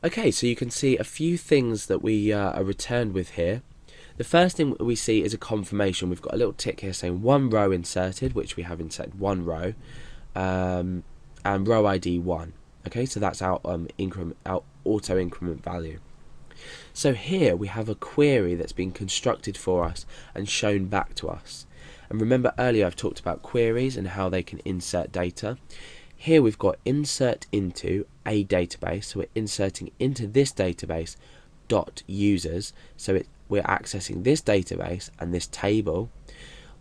Okay, so you can see a few things that we are returned with here. The first thing we see is a confirmation. We've got a little tick here saying one row inserted, which we have inserted one row, and row ID 1. Okay, so that's our our auto increment value. So here we have a query that's been constructed for us and shown back to us. And remember earlier I've talked about queries and how they can insert data. Here we've got insert into a database, so we're inserting into this database dot users, so we're accessing this database and this table,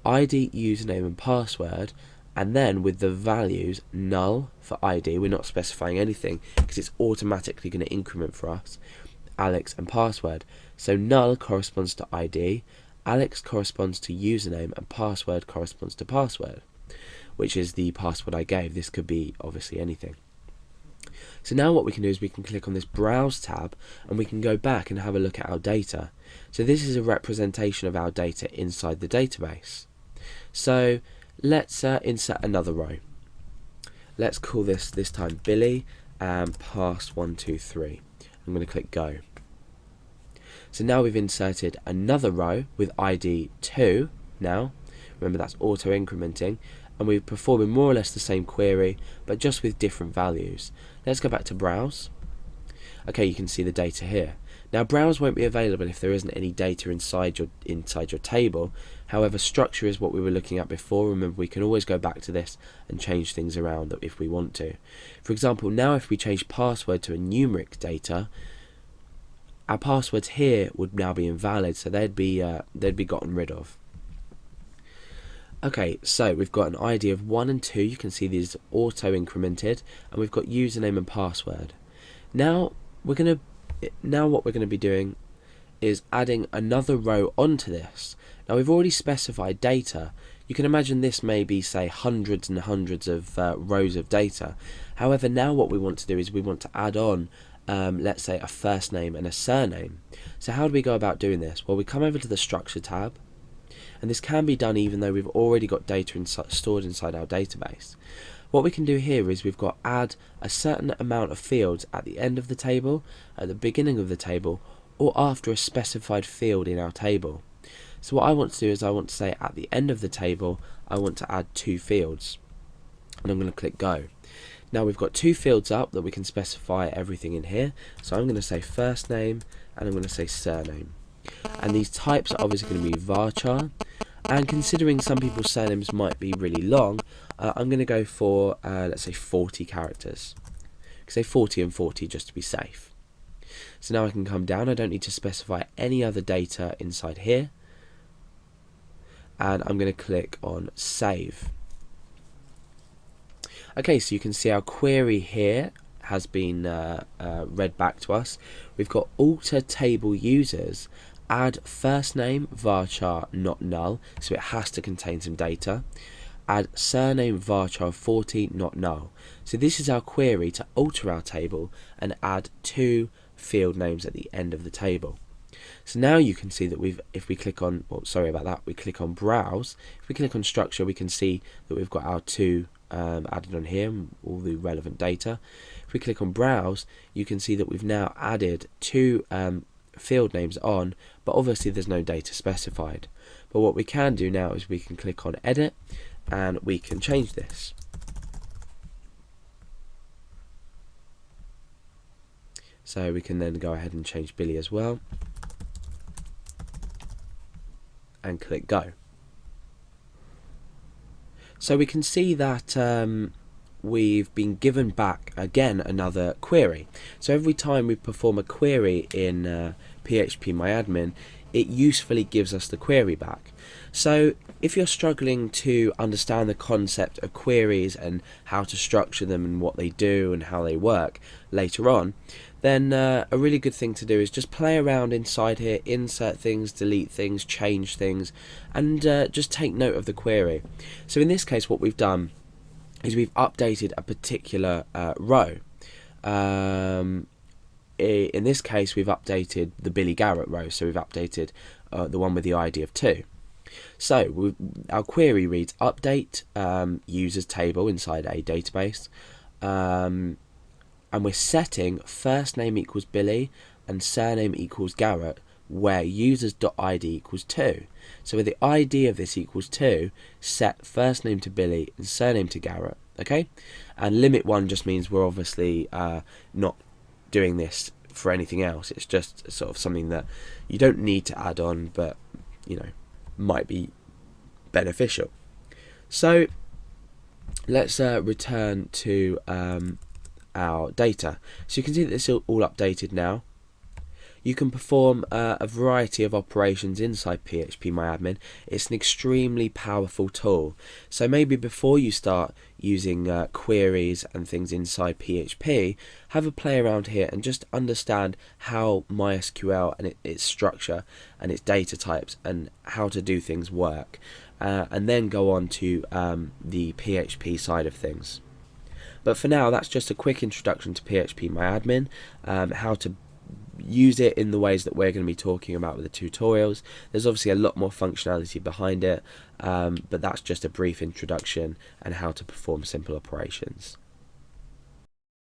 ID, username and password, and then with the values null for ID, we're not specifying anything because it's automatically going to increment for us, Alex and password. So null corresponds to ID, Alex corresponds to username, and password corresponds to password, which is the password I gave. This could be obviously anything. So now what we can do is we can click on this Browse tab and we can go back and have a look at our data. So this is a representation of our data inside the database. So let's insert another row. Let's call this time Billy and pass 123. I'm going to click Go. So now we've inserted another row with ID 2 now. Remember that's auto incrementing, and we're performing more or less the same query but just with different values. Let's go back to Browse. Okay, you can see the data here. Now Browse won't be available if there isn't any data inside your table. However, structure is what we were looking at before. Remember, we can always go back to this and change things around if we want to. For example, now if we change password to a numeric data, our passwords here would now be invalid, so they'd be gotten rid of. Okay, so we've got an ID of 1 and 2. You can see these auto incremented, and we've got username and password. Now what we're going to be doing is adding another row onto this. Now we've already specified data. You can imagine this may be, say, hundreds and hundreds of rows of data. However, now what we want to do is we want to add on let's say a first name and a surname. So how do we go about doing this? Well, we come over to the Structure tab, and this can be done even though we've already got data stored inside our database. What we can do here is we've got add a certain amount of fields at the end of the table, at the beginning of the table, or after a specified field in our table. So what I want to do is I want to say at the end of the table I want to add 2 fields, and I'm going to click Go. Now we've got 2 fields up that we can specify everything in here, so I'm going to say first name and I'm going to say surname. And these types are obviously going to be varchar, and considering some people's surnames might be really long, I'm going to go for let's say 40 characters. Say 40 and 40 just to be safe. So now I can come down. I don't need to specify any other data inside here, and I'm going to click on Save. Okay, so you can see our query here has been read back to us. We've got alter table users, add first name varchar not null, so it has to contain some data, add surname varchar 40 not null. So this is our query to alter our table and add 2 field names at the end of the table. So now you can see that if we click on, we click on Browse. If we click on Structure, we can see that we've got our 2 added on here, all the relevant data. If we click on Browse, you can see that we've now added 2 field names on, but obviously there's no data specified. But what we can do now is we can click on Edit and we can change this. So we can then go ahead and change Billy as well and click Go. So we can see that we've been given back again another query. So every time we perform a query in phpMyAdmin, it usefully gives us the query back. So if you're struggling to understand the concept of queries and how to structure them and what they do and how they work later on, then a really good thing to do is just play around inside here, insert things, delete things, change things, and just take note of the query. So in this case what we've done is we've updated a particular row. In this case we've updated the Billy Garrett row, so we've updated the one with the ID of 2. So our query reads update users table inside a database, and we're setting first name equals Billy and surname equals Garrett, where users.id equals 2. So with the ID of this equals 2, set first name to Billy and surname to Garrett, okay? And limit 1 just means we're obviously not doing this for anything else. It's just sort of something that you don't need to add on, but you know, might be beneficial. So let's return to our data. So you can see that it's all updated now. You can perform a variety of operations inside phpMyAdmin. It's an extremely powerful tool. So maybe before you start using queries and things inside PHP, have a play around here and just understand how MySQL and its structure and its data types and how to do things work. And then go on to the PHP side of things. But for now, that's just a quick introduction to phpMyAdmin, how to use it in the ways that we're going to be talking about with the tutorials. There's obviously a lot more functionality behind it, but that's just a brief introduction and how to perform simple operations.